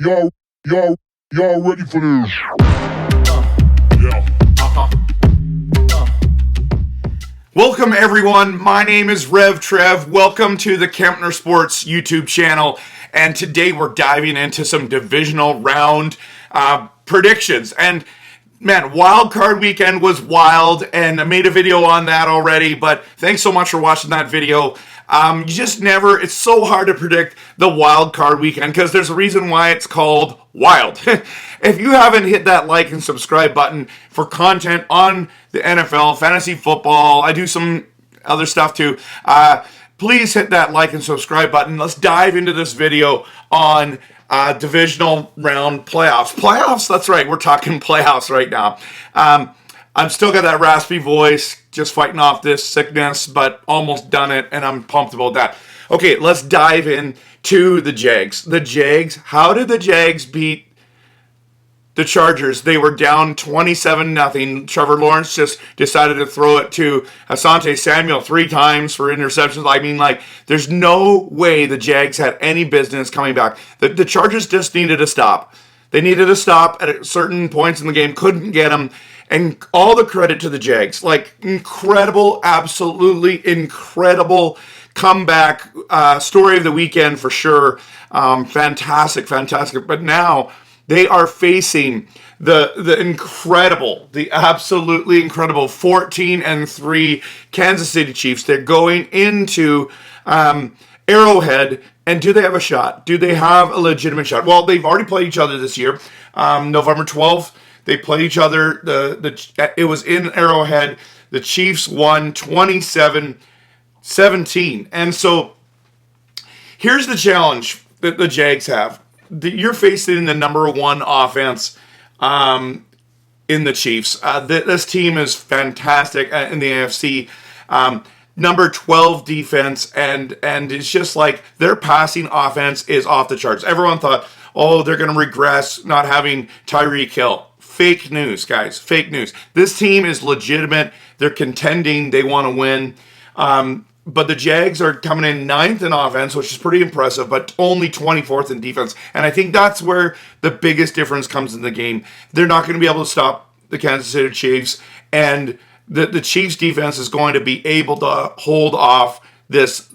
Y'all, y'all, y'all ready for this? Yeah. Welcome everyone, my name is Rev Trev. Welcome to the Kempner Sports YouTube channel, and today we're diving into some divisional round predictions. And man, wild card weekend was wild, and I made a video on that already, but thanks so much for watching that video. You just never, it's so hard to predict the wild card weekend because there's a reason why it's called wild. If you haven't hit that like and subscribe button for content on the NFL, fantasy football, I do some other stuff too, please hit that like and subscribe button. Let's dive into this video on divisional round playoffs. Playoffs, that's right, we're talking playoffs right now. I'm still got that raspy voice, just fighting off this sickness, but almost done it, and I'm pumped about that. Okay, let's dive in to the Jags. The Jags, how did the Jags beat the Chargers? They were down 27-0. Trevor Lawrence just decided to throw it to Asante Samuel 3 times for interceptions. I mean, like, there's no way the Jags had any business coming back. The Chargers just needed to stop. They needed to stop at certain points in the game, couldn't get them. And all the credit to the Jags. Like, incredible, absolutely incredible comeback. Story of the weekend for sure. Fantastic. But now they are facing the incredible, the absolutely incredible 14-3 Kansas City Chiefs. They're going into Arrowhead, and do they have a shot? Do they have a legitimate shot? Well, they've already played each other this year. November 12th, they played each other. It was in Arrowhead. The Chiefs won 27-17. And so here's the challenge that the Jags have. You're facing the number one offense in the Chiefs. This team is fantastic in the AFC. Number 12 defense, and it's just like their passing offense is off the charts. Everyone thought, oh, they're going to regress not having Tyreek Hill. Fake news, guys. Fake news. This team is legitimate. They're contending. They want to win. But the Jags are coming in 9th in offense, which is pretty impressive, but only 24th in defense. And I think that's where the biggest difference comes in the game. They're not going to be able to stop the Kansas City Chiefs, and the Chiefs defense is going to be able to hold off this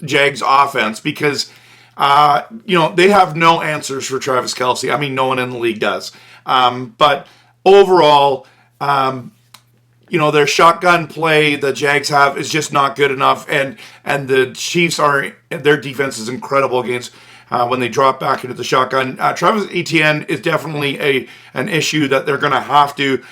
Jags offense because they have no answers for Travis Kelce. I mean, no one in the league does. But overall, their shotgun play the Jags have is just not good enough, and the Chiefs their defense is incredible against when they drop back into the shotgun. Travis Etienne is definitely an issue that they're going to have to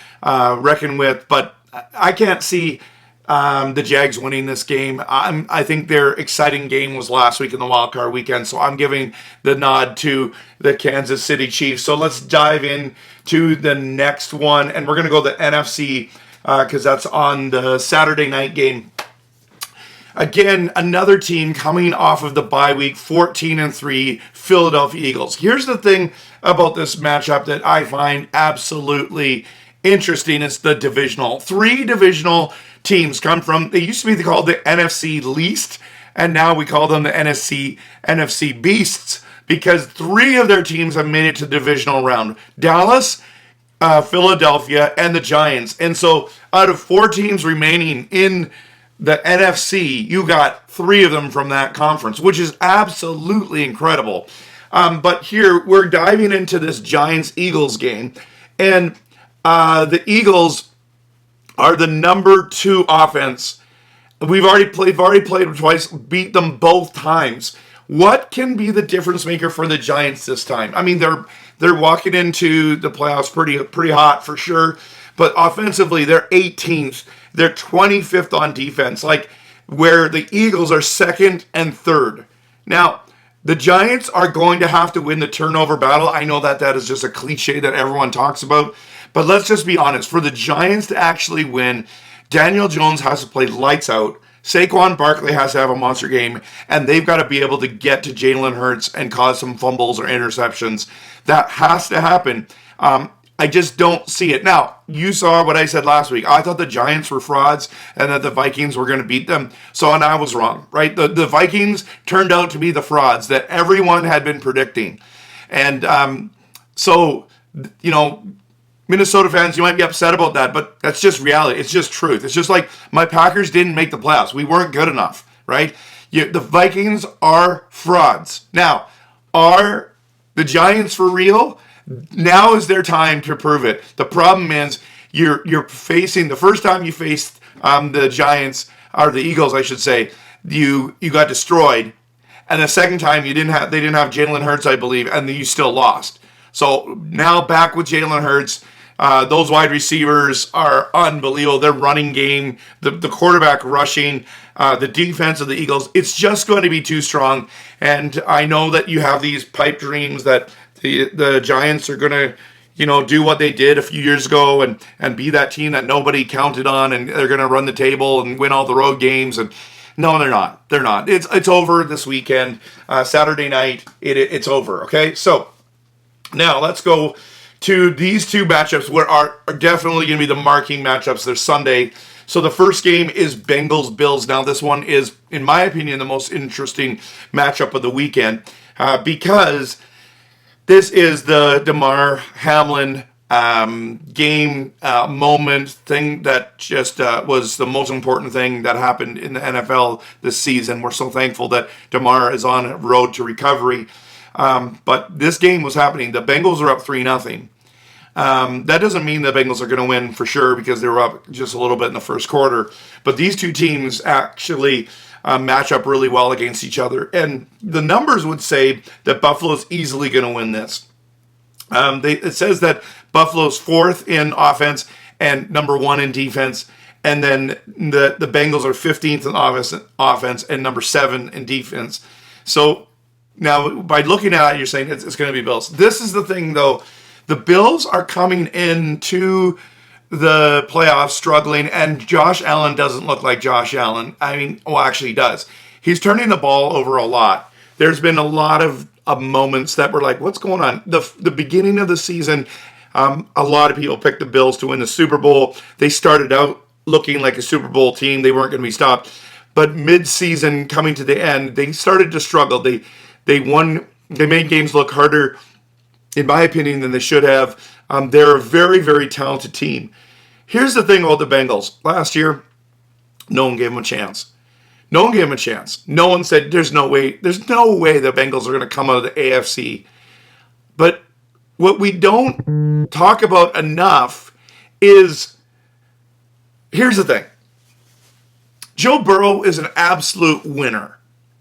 reckon with, but I can't see the Jags winning this game. I think their exciting game was last week in the wild card weekend, so I'm giving the nod to the Kansas City Chiefs. So let's dive in to the next one, and we're going to go the NFC because that's on the Saturday night game. Again, another team coming off of the bye week, 14-3 Philadelphia Eagles. Here's the thing about this matchup that I find absolutely interesting. It's the divisional. 3 divisional teams come from, they used to be called the NFC least, and now we call them the NFC beasts because 3 of their teams have made it to the divisional round. Dallas, Philadelphia, and the Giants. And so out of 4 teams remaining in the NFC, you got 3 of them from that conference, which is absolutely incredible. But here, we're diving into this Giants-Eagles game. And the Eagles are the number 2 offense. We've already played them twice, beat them both times. What can be the difference maker for the Giants this time? I mean, they're walking into the playoffs pretty hot for sure, but offensively they're 18th. They're 25th on defense, like where the Eagles are 2nd and 3rd. Now, the Giants are going to have to win the turnover battle. I know that is just a cliche that everyone talks about, but let's just be honest. For the Giants to actually win, Daniel Jones has to play lights out. Saquon Barkley has to have a monster game, and they've got to be able to get to Jalen Hurts and cause some fumbles or interceptions. That has to happen. I just don't see it. Now, you saw what I said last week. I thought the Giants were frauds and that the Vikings were going to beat them. And I was wrong, right? The Vikings turned out to be the frauds that everyone had been predicting. And so, you know, Minnesota fans, you might be upset about that, but that's just reality. It's just truth. It's just like my Packers didn't make the playoffs. We weren't good enough, right? The Vikings are frauds. Now, are the Giants for real? Now is their time to prove it. The problem is you're facing, the first time you faced the Giants, or the Eagles, I should say, you got destroyed. And the second time they didn't have Jalen Hurts, I believe, and you still lost. So now back with Jalen Hurts. Those wide receivers are unbelievable. Their running game, the quarterback rushing, the defense of the Eagles, it's just going to be too strong. And I know that you have these pipe dreams that the Giants are going to, do what they did a few years ago and be that team that nobody counted on, and they're going to run the table and win all the road games. And no, they're not. They're not. It's over this weekend. Saturday night, it's over. Okay, so now let's go to these two matchups where are definitely going to be the marking matchups. They're Sunday. So the first game is Bengals Bills. Now this one is, in my opinion, the most interesting matchup of the weekend because this is the Damar Hamlin game moment thing that just was the most important thing that happened in the NFL this season. We're so thankful that Damar is on a road to recovery. But this game was happening. The Bengals are up 3-0. That doesn't mean the Bengals are going to win for sure because they were up just a little bit in the first quarter. But these two teams actually match up really well against each other. And the numbers would say that Buffalo's easily going to win this. It says that Buffalo's fourth in offense and number one in defense. And then the Bengals are 15th in offense and number 7 in defense. So now, by looking at it, you're saying it's going to be Bills. This is the thing, though. The Bills are coming into the playoffs struggling, and Josh Allen doesn't look like Josh Allen. I mean, well, actually, he does. He's turning the ball over a lot. There's been a lot of moments that were like, what's going on? The beginning of the season, a lot of people picked the Bills to win the Super Bowl. They started out looking like a Super Bowl team. They weren't going to be stopped. But mid-season, coming to the end, they started to struggle. They made games look harder, in my opinion, than they should have. They're a very, very talented team. Here's the thing about the Bengals. Last year, no one gave them a chance. No one gave them a chance. No one said, there's no way the Bengals are going to come out of the AFC. But what we don't talk about enough is, here's the thing. Joe Burrow is an absolute winner.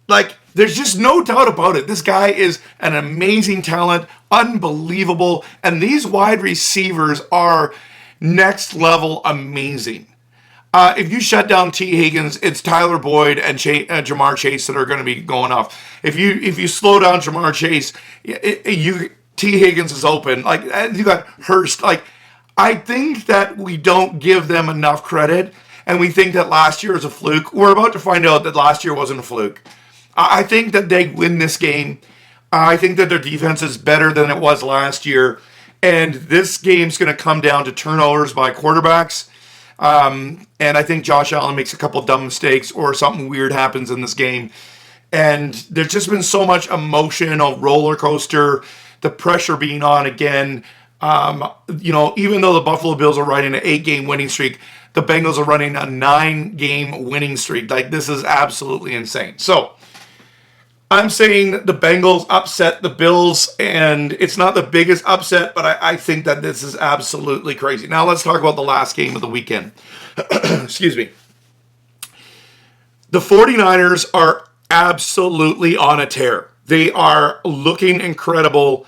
Like, there's just no doubt about it. This guy is an amazing talent, unbelievable, and these wide receivers are next level amazing. If you shut down T. Higgins, it's Tyler Boyd and Jamar Chase that are going to be going off. If you slow down Jamar Chase, T. Higgins is open. Like, you got Hurst. Like, I think that we don't give them enough credit, and we think that last year was a fluke. We're about to find out that last year wasn't a fluke. I think that they win this game. I think that their defense is better than it was last year. And this game's going to come down to turnovers by quarterbacks. And I think Josh Allen makes a couple dumb mistakes or something weird happens in this game. And there's just been so much emotion, a roller coaster, the pressure being on again. Even though the Buffalo Bills are riding an 8-game winning streak, the Bengals are running a 9-game winning streak. Like, this is absolutely insane. So, I'm saying the Bengals upset the Bills, and it's not the biggest upset, but I think that this is absolutely crazy. Now let's talk about the last game of the weekend. Excuse me. The 49ers are absolutely on a tear. They are looking incredible.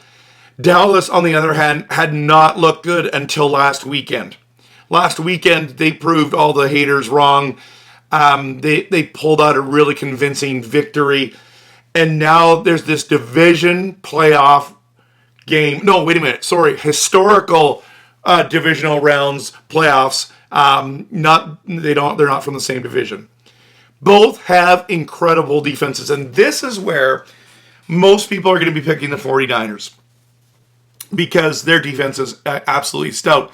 Dallas, on the other hand, had not looked good until last weekend. Last weekend, they proved all the haters wrong. They pulled out a really convincing victory. And now there's this division playoff game. No, wait a minute. Sorry. Historical divisional rounds playoffs. They're not from the same division. Both have incredible defenses. And this is where most people are going to be picking the 49ers because their defense is absolutely stout.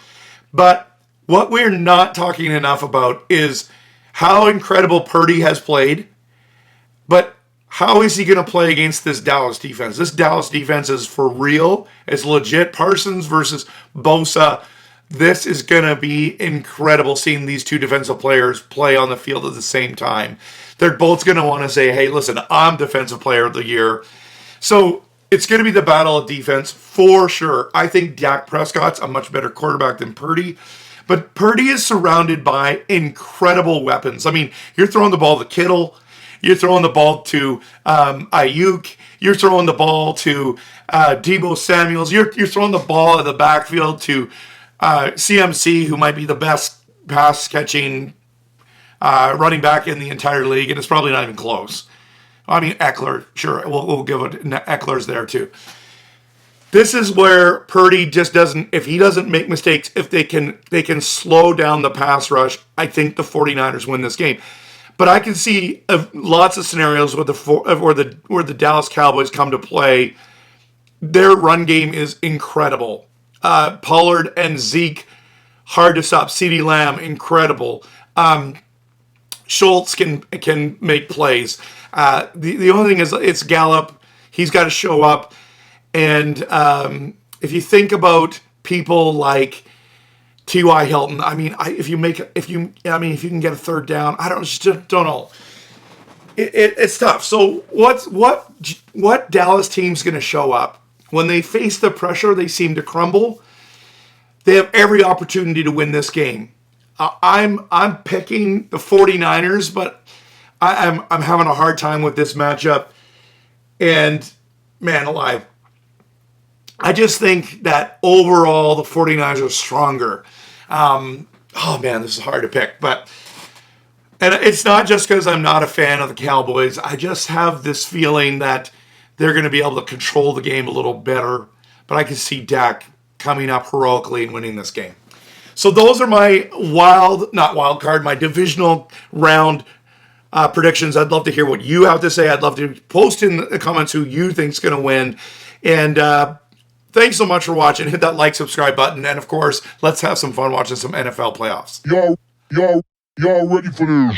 But what we're not talking enough about is how incredible Purdy has played, but How is he going to play against this Dallas defense? This Dallas defense is for real. It's legit. Parsons versus Bosa. This is going to be incredible seeing these two defensive players play on the field at the same time. They're both going to want to say, hey, listen, I'm Defensive Player of the Year. So it's going to be the battle of defense for sure. I think Dak Prescott's a much better quarterback than Purdy. But Purdy is surrounded by incredible weapons. I mean, you're throwing the ball to Kittle. You're throwing the ball to Ayuk. You're throwing the ball to Deebo Samuels. You're throwing the ball in the backfield to CMC, who might be the best pass-catching running back in the entire league, and it's probably not even close. I mean, Eckler, sure, we'll give it. Eckler's there too. This is where Purdy just doesn't, if he doesn't make mistakes, if they can slow down the pass rush, I think the 49ers win this game. But I can see lots of scenarios where the Dallas Cowboys come to play. Their run game is incredible. Pollard and Zeke, hard to stop. CeeDee Lamb, incredible. Schultz can make plays. The only thing is it's Gallup. He's got to show up. And if you think about people like T.Y. Hilton, I mean, if you can get a third down, I don't know. It's tough. So what Dallas team's going to show up when they face the pressure? They seem to crumble. They have every opportunity to win this game. I'm picking the 49ers, but I'm having a hard time with this matchup. And man alive, I just think that overall the 49ers are stronger. Oh man, this is hard to pick, and it's not just because I'm not a fan of the Cowboys. I just have this feeling that they're going to be able to control the game a little better. But I can see Dak coming up heroically and winning this game. So those are my my divisional round predictions. I'd love to hear what you have to say. I'd love to post in the comments who you think's going to win. And thanks so much for watching. Hit that like, subscribe button. And of course, let's have some fun watching some NFL playoffs. Y'all ready for this?